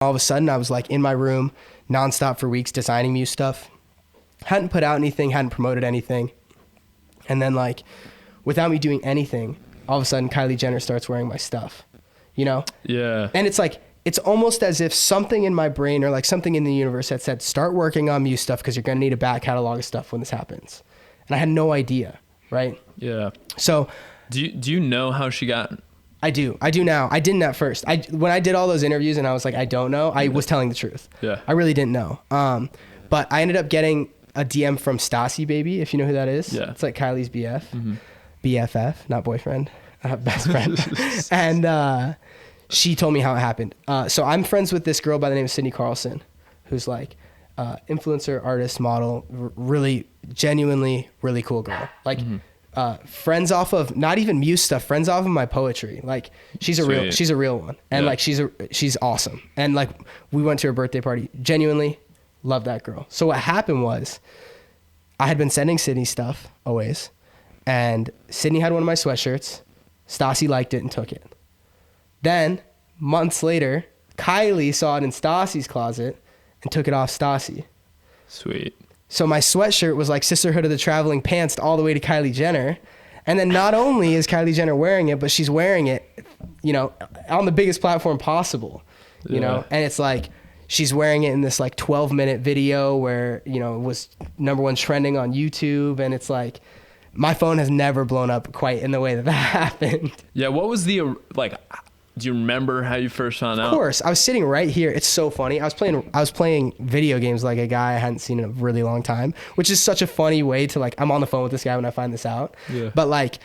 All of a sudden I was like in my room nonstop for weeks designing Muse stuff. Hadn't put out anything, hadn't promoted anything. And then like without me doing anything, all of a sudden Kylie Jenner starts wearing my stuff, you know? Yeah. And it's like, it's almost as if something in my brain or like something in the universe had said, start working on Muse stuff because you're going to need a back catalog of stuff when this happens. And I had no idea, right? Yeah. So do you know how she got? I do now. I didn't at first. When I did all those interviews and I was like, I don't know, I was telling the truth. Yeah. I really didn't know. But I ended up getting a DM from Stassi Baby, if you know who that is. Yeah. It's like Kylie's BF. Mm-hmm. BFF, not boyfriend, best friend. And she told me how it happened. So I'm friends with this girl by the name of Sydney Carlson, who's like influencer, artist, model, really genuinely really cool girl. Like friends off of not even Muse stuff, friends off of my poetry. Like she's a real one. And like she's awesome. And like we went to her birthday party. Genuinely love that girl. So what happened was I had been sending Sydney stuff always, and Sydney had one of my sweatshirts. Stassi liked it and took it. Then months later, Kylie saw it in Stassi's closet and took it off Stassi. Sweet. So my sweatshirt was like Sisterhood of the Traveling Pants all the way to Kylie Jenner. And then not only is Kylie Jenner wearing it, but she's wearing it, you know, on the biggest platform possible, you know? And it's like, she's wearing it in this like 12-minute video where, you know, it was #1 trending on YouTube. And it's like, my phone has never blown up quite in the way that happened. Yeah. What was the, like, do you remember how you first found out? Of course. I was sitting right here. It's so funny. I was playing video games like a guy I hadn't seen in a really long time, which is such a funny way to like, I'm on the phone with this guy when I find this out. Yeah. But like,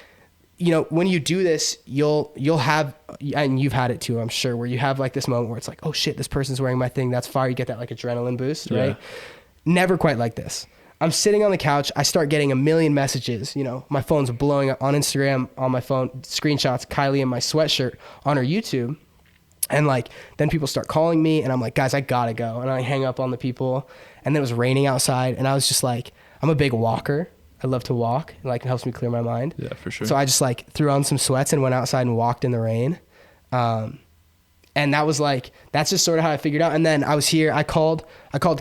you know, when you do this, you'll have, and you've had it too, I'm sure, where you have like this moment where it's like, oh shit, this person's wearing my thing. That's fire. You get that like adrenaline boost, right? Never quite like this. I'm sitting on the couch. I start getting a million messages. You know, my phone's blowing up on Instagram, on my phone, screenshots, Kylie in my sweatshirt on her YouTube. And like, then people start calling me and I'm like, guys, I gotta go. And I hang up on the people. And then it was raining outside. And I was just like, I'm a big walker. I love to walk. Like, it helps me clear my mind. Yeah, for sure. So I just like threw on some sweats and went outside and walked in the rain. And that was like, that's just sort of how I figured out. And then I was here, I called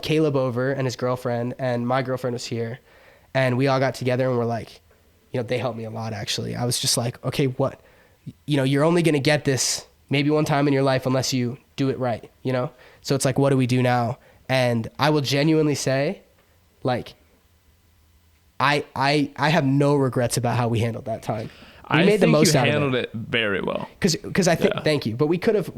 Caleb over and his girlfriend, and my girlfriend was here, and we all got together and we're like, you know, they helped me a lot actually. I was just like, okay, what, you know, you're only going to get this maybe one time in your life unless you do it right, you know? So it's like, what do we do now? And I will genuinely say, like, I have no regrets about how we handled that time. We made the most out of it. I think you handled it very well. Because I think, thank you. But it could have,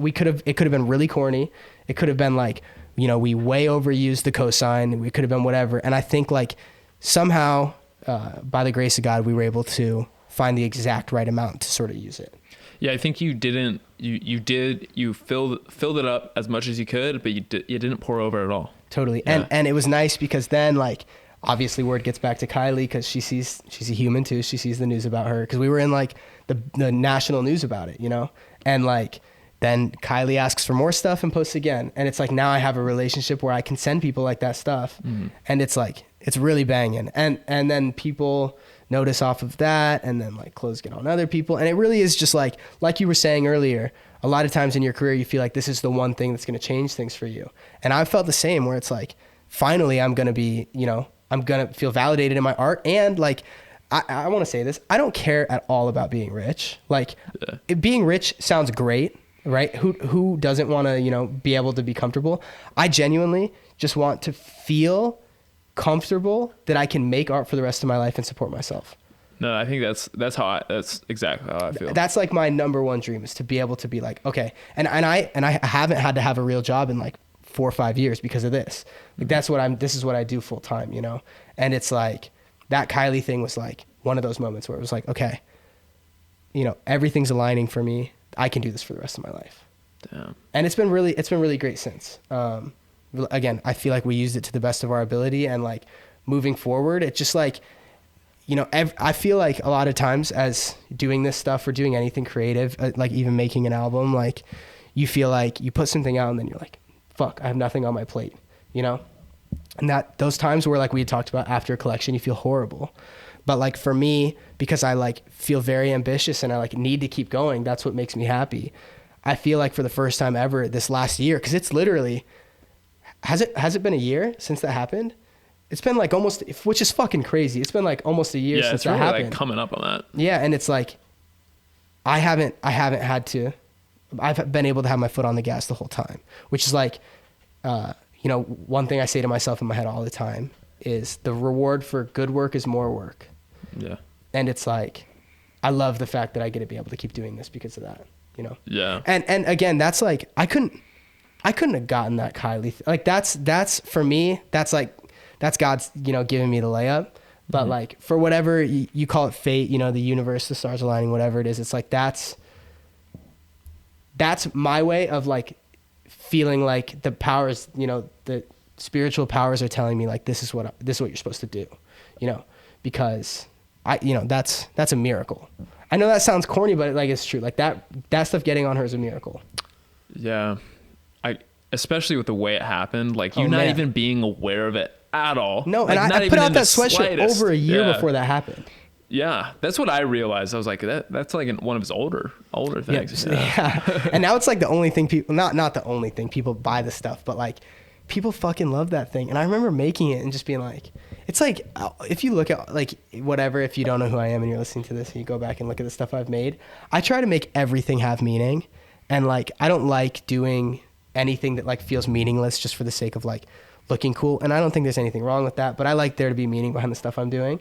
it could have been really corny. It could have been like, you know, we way overused the cosign. We could have been whatever. And I think like somehow, by the grace of God, we were able to find the exact right amount to sort of use it. Yeah, I think you didn't, you filled it up as much as you could, but you didn't pour over at all. Totally. Yeah. And it was nice because then like, obviously word gets back to Kylie because she's a human too. She sees the news about her because we were in like the national news about it, you know? And like, then Kylie asks for more stuff and posts again. And it's like, now I have a relationship where I can send people like that stuff. Mm-hmm. And it's like, it's really banging. And then people notice off of that, and then like clothes get on other people. And it really is just like you were saying earlier, a lot of times in your career, you feel like this is the one thing that's going to change things for you. And I felt the same, where it's like, finally I'm going to be, you know, I'm going to feel validated in my art. And like, I want to say this, I don't care at all about being rich. Like being rich sounds great, right? Who doesn't want to, you know, be able to be comfortable? I genuinely just want to feel comfortable that I can make art for the rest of my life and support myself. No, I think that's exactly how I feel. That's like my #1 dream, is to be able to be like, okay. And I haven't had to have a real job in like 4 or 5 years because of this. Like this is what I do full time, you know? And it's like, that Kylie thing was like one of those moments where it was like, okay, you know, everything's aligning for me. I can do this for the rest of my life. Damn. And it's been really great since. Again, I feel like we used it to the best of our ability, and like moving forward, it's just like, you know, I feel like a lot of times as doing this stuff or doing anything creative, like even making an album, like you feel like you put something out and then you're like, fuck, I have nothing on my plate, you know? And those times where like we had talked about after a collection, you feel horrible. But like for me, because I like feel very ambitious and I like need to keep going, that's what makes me happy. I feel like for the first time ever this last year, because it's literally, has it been a year since that happened? It's been like almost, which is fucking crazy. It's been like almost a year since that really happened. like coming up on that. Yeah, and it's like, I haven't had to, I've been able to have my foot on the gas the whole time, which is like, you know, one thing I say to myself in my head all the time is the reward for good work is more work. Yeah. And it's like, I love the fact that I get to be able to keep doing this because of that, you know? Yeah. And again, that's like, I couldn't have gotten that Kylie. Like that's for me, that's like, that's God's, you know, giving me the layup. But like for whatever you call it, fate, you know, the universe, the stars aligning, whatever it is, it's like, that's my way of like feeling like the powers, you know, the spiritual powers are telling me like, this is what you're supposed to do, you know, because you know, that's a miracle. I know that sounds corny, but like, it's true. Like that stuff getting on her is a miracle. Yeah. Especially with the way it happened, like you not even being aware of it at all. No. Like, and I put out that sweatshirt over a year before that happened. Yeah. That's what I realized. I was like, that's like one of his older things. Yeah. And now it's like the only thing people, not the only thing people buy the stuff, but like people fucking love that thing. And I remember making it and just being like, it's like, if you look at like whatever, if you don't know who I am and you're listening to this and you go back and look at the stuff I've made, I try to make everything have meaning. And like, I don't like doing anything that like feels meaningless just for the sake of like looking cool. And I don't think there's anything wrong with that, but I like there to be meaning behind the stuff I'm doing.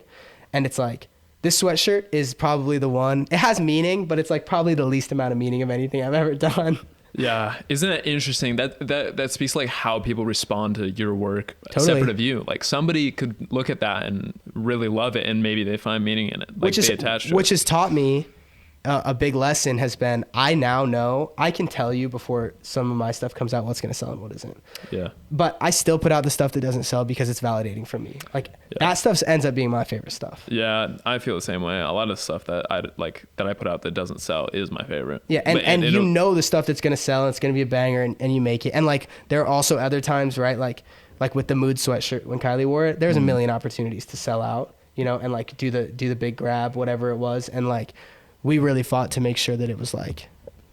And it's like, this sweatshirt is probably the one, it has meaning, but it's like probably the least amount of meaning of anything I've ever done. Yeah. Isn't it interesting that speaks like how people respond to your work Totally. separate of you? Like somebody could look at that and really love it and maybe they find meaning in it. Like they attach to which it. has taught me a big lesson has been, I now know I can tell you before some of my stuff comes out what's going to sell and what isn't. Yeah. But I still put out the stuff that doesn't sell because it's validating for me. Like that stuff ends up being my favorite stuff. Yeah, I feel the same way. A lot of stuff that I put out that doesn't sell is my favorite. Yeah, and you know the stuff that's going to sell and it's going to be a banger and you make it. And like there are also other times, right? Like with the mood sweatshirt when Kylie wore it, there's a million opportunities to sell out, you know, and like do the big grab, whatever it was, and like we really fought to make sure that it was like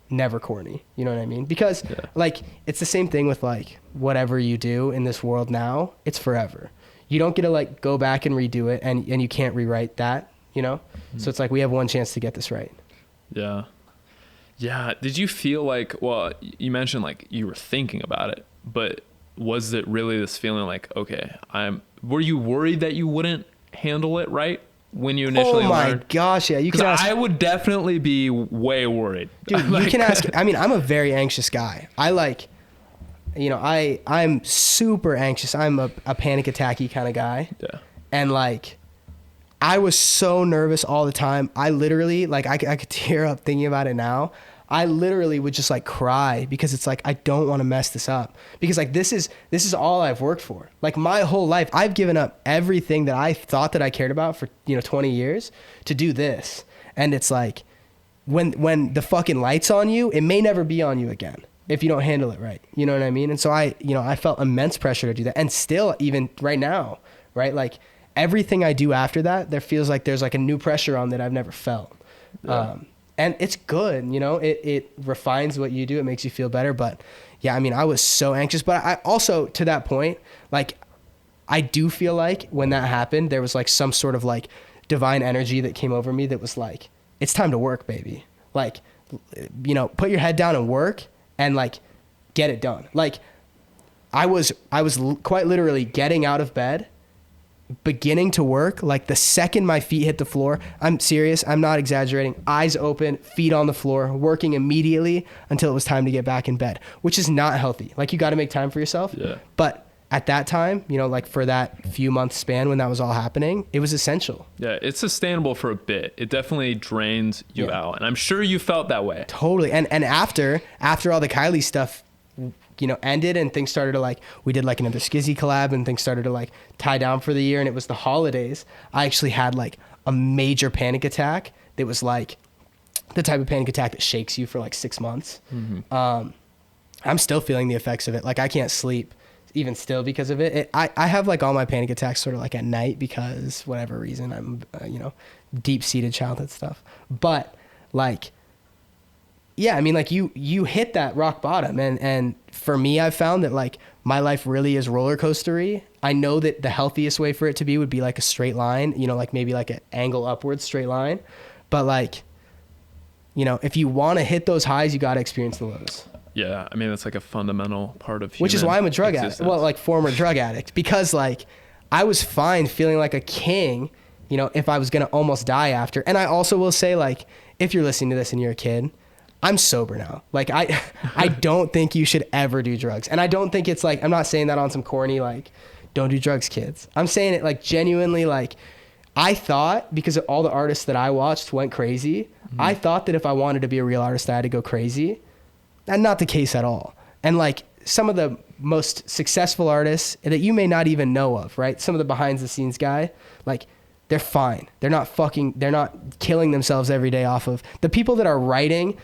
never corny. You know what I mean? Because like, it's the same thing with like whatever you do in this world now, it's forever. You don't get to like go back and redo it and you can't rewrite that, you know? So it's like, we have one chance to get this right. Yeah. Yeah. Did you feel like, well, you mentioned like you were thinking about it, but was it really this feeling like, okay, were you worried that you wouldn't handle it right? When you initially learned? Gosh, yeah. You can ask. I would definitely be way worried. Dude, you can ask. I mean, I'm a very anxious guy. I like, you know, I'm super anxious. I'm a panic attacky kind of guy. Yeah. And like, I was so nervous all the time. I literally, like, I could tear up thinking about it now. I literally would just like cry because it's like, I don't want to mess this up because like, this is all I've worked for. Like my whole life, I've given up everything that I thought that I cared about for, you know, 20 years to do this. And it's like, when the fucking light's on you, it may never be on you again if you don't handle it right. You know what I mean? And so I felt immense pressure to do that. And still, even right now, right? Like everything I do after that, there feels like there's like a new pressure on that I've never felt. Yeah. And it's good, you know, it refines what you do. It makes you feel better. But yeah, I mean, I was so anxious, but I also, to that point, like, I do feel like when that happened, there was like some sort of like divine energy that came over me that was like, it's time to work, baby. Like, you know, put your head down and work and like get it done. Like I was quite literally getting out of bed, beginning to work, like the second my feet hit the floor. I'm serious, I'm not exaggerating. Eyes open, feet on the floor, working immediately until it was time to get back in bed, which is not healthy. Like you got to make time for yourself. Yeah. But at that time, you know, like for that few month span when that was all happening, it was essential. Yeah, it's sustainable for a bit. It definitely drains you out, and I'm sure you felt that way. Totally. And after all the Kylie stuff, you know, ended and things started to like, we did like another Skizzy collab and things started to like tie down for the year and it was the holidays. I actually had like a major panic attack that was like the type of panic attack that shakes you for like 6 months. I'm still feeling the effects of it. Like I can't sleep even still because of it. I have like all my panic attacks sort of like at night because whatever reason I'm, you know, deep-seated childhood stuff. But like, yeah, I mean, like you hit that rock bottom, and for me, I've found that like my life really is roller coastery. I know that the healthiest way for it to be would be like a straight line, you know, like maybe like an angle upwards straight line, but like, you know, if you want to hit those highs, you got to experience the lows. Yeah, I mean that's like a fundamental part of human Which is why I'm a drug existence. addict. Well, like former drug addict, because like I was fine feeling like a king, you know, if I was gonna almost die after. And I also will say, like, if you're listening to this and you're a kid, I'm sober now. Like I don't think you should ever do drugs. And I don't think it's like, I'm not saying that on some corny, like, don't do drugs, kids. I'm saying it like genuinely, like, I thought because of all the artists that I watched went crazy, I thought that if I wanted to be a real artist, I had to go crazy. And not the case at all. And like some of the most successful artists that you may not even know of, right? Some of the behind the scenes guy, like, they're fine. They're not killing themselves every day off of the people that are writing